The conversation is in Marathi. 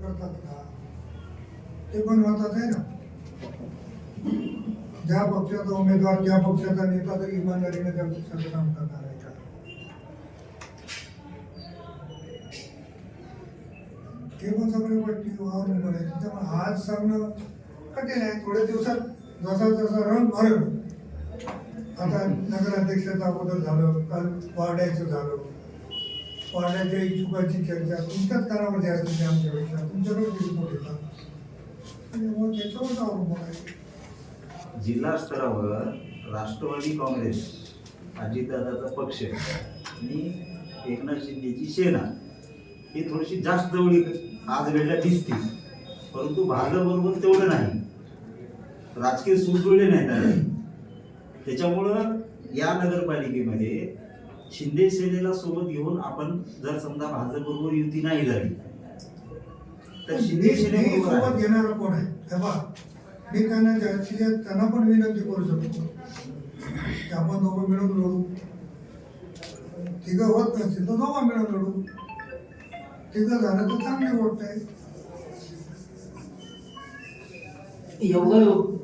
करतात का? ते पण महत्वाचं आहे ना. ज्या पक्षाचा उमेदवार, ज्या पक्षाचा नेता तरी इमानदारीने त्या पक्षाचं काम करणार आहे का? हे पण सगळे गोष्टी अवलंबून आहे. त्याच्यामुळे आज सांगणं कठीण आहे. थोड्या दिवसात जसा जसा रंग भरल, आता नगराध्यक्षाचं अगोदर झालं, काल वार्डाचं झालं, वार्डाच्या इच्छुकाची चर्चा तुमच्याच कानामध्ये असते आमच्यापेक्षा, तुमच्याकडे रिपोर्ट येतात आणि मग त्याच्यावर अवलंबून आहे. जिल्हा स्तरावर राष्ट्रवादी काँग्रेस, अजितदादाचा पक्ष आणि एकनाथ शिंदेची सेना ही थोडीशी जास्त जवळीक आज वेळेला दिसते, परंतु भाजपबरोबर तेवढं नाही, राजकीय सूट जुळले नाहीत आणि त्याच्यामुळं या नगरपालिकेमध्ये शिंदे सेनेला सोबत घेऊन आपण जर समजा भाजपबरोबर युती नाही झाली तर शिंदे सेनेबरोबर सोबत घेणार कोण आहे? हे पहा, मी त्यांना पण विनंती करू शकतो की आपण दोघं मिळून लढू. तिघं होत नसतील तर दोघं मिळून लढू. तिघं झालं तर चांगली गोष्ट आहे. एवढं